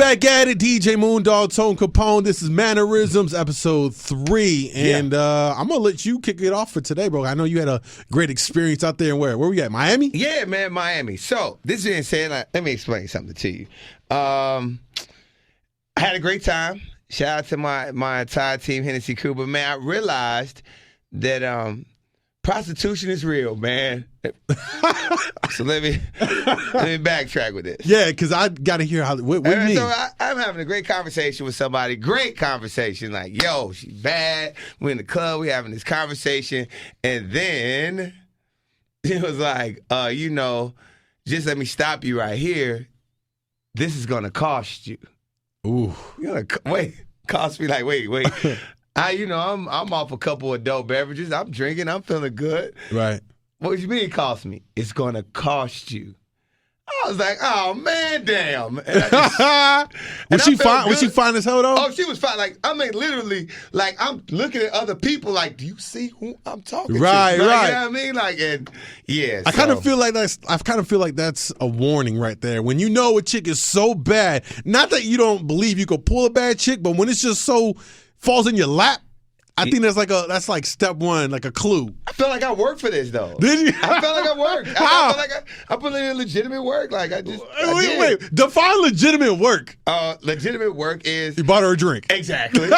back at it. DJ Moondog, Tone Capone. This is MAN-nerisms, episode 3. And I'm going to let you kick it off for today, bro. I know you had a great experience out there. Where we at? Miami? Yeah, man, Miami. So, this being said, let me explain something to you. I had a great time. Shout out to my entire team, Hennessy crew. But, man, I realized that prostitution is real, man. So let me backtrack with this. Yeah, because I got to hear what you mean. So I'm having a great conversation with somebody. Great conversation. Like, yo, she's bad. We're in the club. We're having this conversation. And then it was like, just let me stop you right here. This is going to cost you. Ooh. You're gonna cost me like, wait. I'm off a couple of adult beverages. I'm drinking. I'm feeling good. Right. What do you mean cost me? It's going to cost you. I was like, oh, man, damn. Was she fine? Was she fine as hell, though? Oh, she was fine. Like, I mean, literally, like, I'm looking at other people like, do you see who I'm talking to? Right. You know what I mean? Like, and yeah. I kind of feel like that's a warning right there. When you know a chick is so bad, not that you don't believe you could pull a bad chick, but when it's just so falls in your lap, I think that's like step one, like a clue. I feel like I worked for this, though. Did you? I felt like I worked. How? I felt like I put in legitimate work. Like, Wait. Define legitimate work. Legitimate work is... You bought her a drink. Exactly. Whew,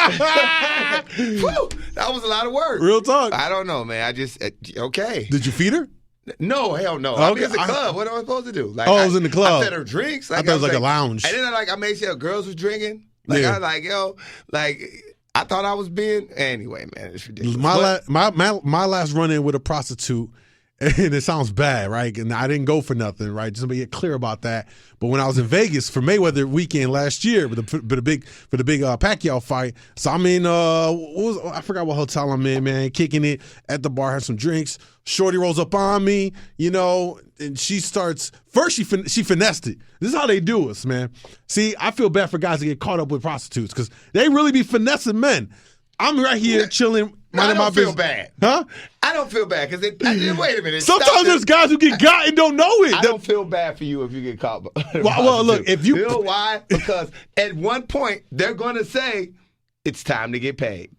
that was a lot of work. Real talk. I don't know, man. I just... okay. Did you feed her? No, hell no. Okay. I mean, it's a club. What am I supposed to do? Like, it was in the club. I fed her drinks. Like, I thought it was like a lounge. And then I made sure girls was drinking. Like, I was like, I thought I was being... Anyway, man, it's ridiculous. My last run-in with a prostitute, and it sounds bad, right? And I didn't go for nothing, right? Just to be clear about that. But when I was in Vegas for Mayweather weekend last year for the big Pacquiao fight, so I'm in I forgot what hotel I'm in, man, kicking it at the bar, had some drinks. Shorty rolls up on me, and she starts first. She finessed it. This is how they do us, man. See, I feel bad for guys that get caught up with prostitutes because they really be finessing men. I'm right here chilling. I don't feel bad. Huh? I don't feel bad because wait a minute. Sometimes there's guys who get got and don't know it. I don't feel bad for you if you get caught. Well, look, if you know why? Because at one point they're going to say it's time to get paid.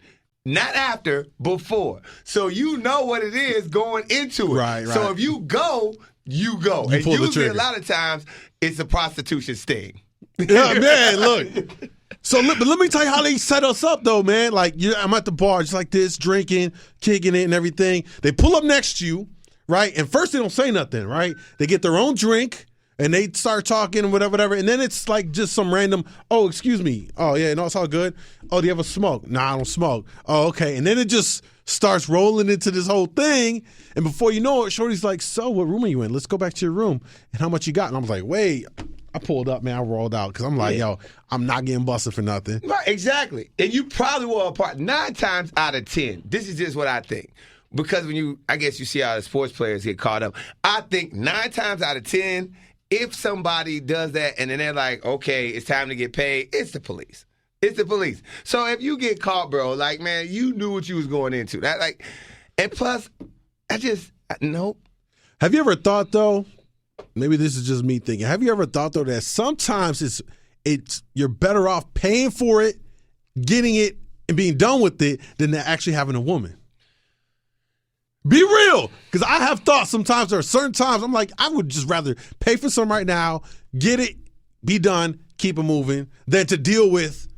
Not after, before. So you know what it is going into it. Right. So if you go, you go. You and pull the usually trigger. a lot of times it's a prostitution sting. Yeah, man, look. So but let me tell you how they set us up, though, man. Like, I'm at the bar just like this, drinking, kicking it and everything. They pull up next to you, right? And first they don't say nothing, right? They get their own drink. And they start talking and whatever. And then it's like just some random, oh, excuse me. Oh, yeah, no, it's all good. Oh, do you have a smoke? Nah, I don't smoke. Oh, okay. And then it just starts rolling into this whole thing. And before you know it, Shorty's like, so what room are you in? Let's go back to your room. And how much you got? And I was like, wait. I pulled up, man. I rolled out because I'm like, yo, I'm not getting busted for nothing. Right, exactly. And you probably were a part 9 times out of 10. This is just what I think. Because I guess you see how the sports players get caught up. I think 9 times out of 10, if somebody does that and then they're like, okay, it's time to get paid, it's the police. It's the police. So if you get caught, bro, like, man, you knew what you was going into. And plus, nope. Have you ever thought, though, maybe this is just me thinking, have you ever thought, though, that sometimes it's you're better off paying for it, getting it, and being done with it than actually having a woman? Be real, because I have thought sometimes there are certain times I'm like, I would just rather pay for some right now, get it, be done, keep it moving, than to deal with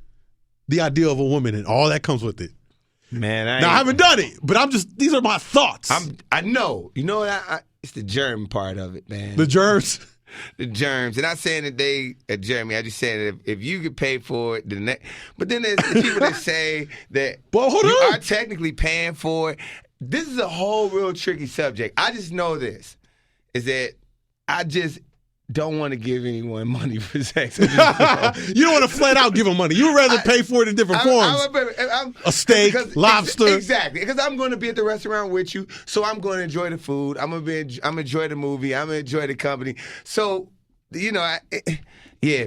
the idea of a woman and all that comes with it. Man, I haven't done it, but these are my thoughts. I know. You know what? It's the germ part of it, man. The germs? The germs. And not saying that they are germy. I'm just saying that if you get paid for it, but then there's people that say that you are technically paying for it. This is a whole real tricky subject. I just know this, is that I just don't want to give anyone money for sex. You don't want to flat out give them money. You would rather pay for it in different forms. A steak, lobster. Exactly. Because I'm going to be at the restaurant with you, so I'm going to enjoy the food. I'm enjoy the movie. I'm going to enjoy the company. So, yeah,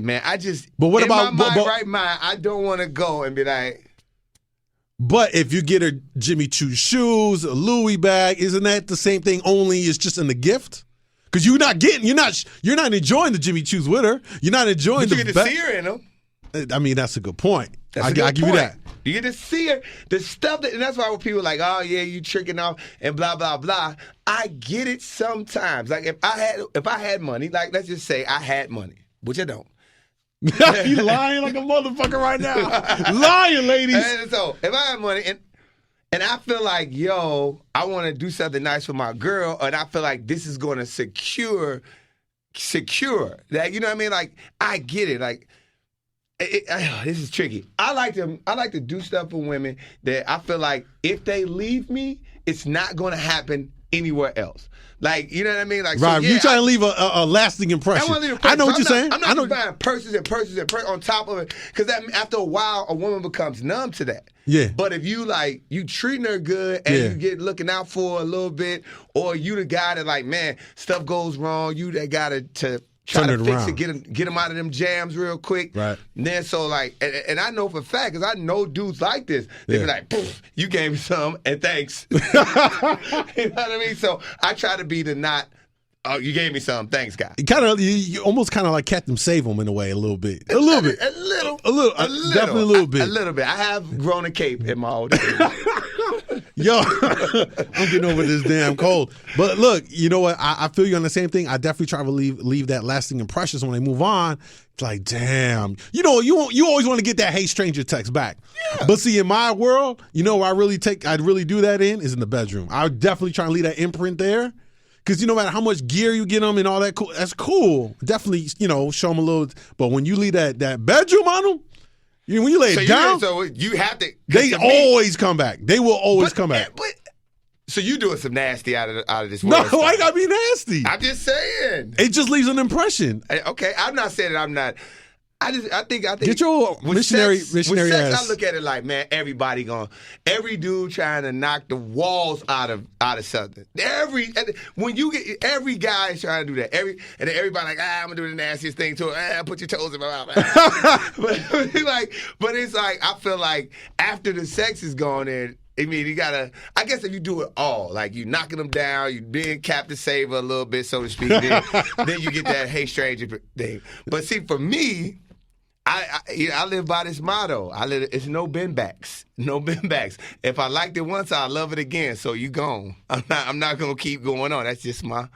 man, I just, but what about, my right mind, I don't want to go and be like. But if you get her Jimmy Choo shoes, a Louis bag, isn't that the same thing? Only it's just in the gift. Because you're not enjoying the Jimmy Choos with her. You're not enjoying but you get to see her in them. I mean, that's a good point. I give you that. You get to see her, the stuff and that's why when people are like, oh yeah, you tricking off and blah blah blah. I get it sometimes. Like if I had money, like let's just say I had money, which I don't. You lying like a motherfucker right now. Lying, ladies. And so if I had money and I feel like, yo, I want to do something nice for my girl, and I feel like this is going to secure that, you know what I mean? Like I get it. Like this is tricky. I like to do stuff for women that I feel like if they leave me, it's not going to happen anywhere else. Like, you know what I mean? Like, right, so, yeah, you trying to leave a lasting impression. I want to leave a impression. I know what you're saying. I'm not buying purses and purses and purses on top of it, because after a while, a woman becomes numb to that. Yeah. But if you treating her good and you get looking out for her a little bit, or you the guy that like, man, stuff goes wrong, you that guy to try to fix it, get them out of them jams real quick. Right. And then so like, and I know for a fact, because I know dudes like this. They be like, poof, you gave me some, and thanks. You know what I mean? So I try to be the not, oh, you gave me some, thanks, guy. You almost kind of like Captain Save 'em in a way, a little bit. A little bit. Definitely a little bit. A little bit. I have grown a cape in my old age. Yo, I'm getting over this damn cold. But look, you know what? I feel you on the same thing. I definitely try to leave that lasting impression. So when they move on, it's like, damn. You know, you always want to get that "Hey stranger" text back. Yeah. But see, in my world, you know where I'd really do that in is in the bedroom. I would definitely try to leave that imprint there. Because no matter how much gear you get them and all that, that's cool. Definitely, show them a little. But when you leave that bedroom on them, when you lay it down, so you have to. They always come back. They will always come back. So you doing some nasty out of this world. No, I gotta be nasty. I'm just saying. It just leaves an impression. Okay, I'm not saying that I'm not. I think. Get your missionary sex, ass. I look at it like, man, every dude trying to knock the walls out of something. Every guy is trying to do that. And then everybody like, I'm gonna do the nastiest thing to it. Put your toes in my mouth. but it's like I feel like after the sex is gone in. I mean, you gotta. I guess if you do it all, like you knocking them down, you being Captain Saver a little bit, so to speak, then you get that "Hey stranger" thing. But see, for me, I live by this motto. It's no bend backs. No bend backs. If I liked it once, I'll love it again. So you gone. I'm not gonna keep going on. That's just my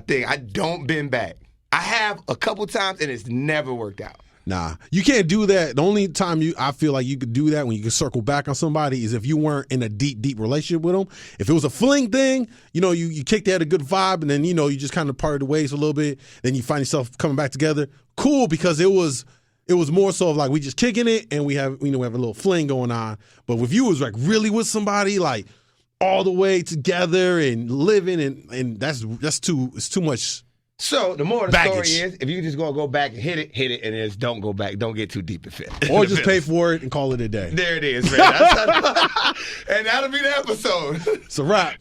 thing. I don't bend back. I have a couple times, and it's never worked out. Nah, you can't do that. The only time I feel like you could do that when you can circle back on somebody is if you weren't in a deep relationship with them. If it was a fling thing, you kicked at a good vibe, and then you just kind of parted ways a little bit. Then you find yourself coming back together. Cool, because it was more so of like we just kicking it and we have a little fling going on. But if you was like really with somebody like all the way together and living and that's too much. So the moral of the baggage. Story is, if you just gonna go back and hit it, and just don't go back, don't get too deep in it. Or just pay for it and call it a day. There it is, man. And that'll be the episode. It's a wrap.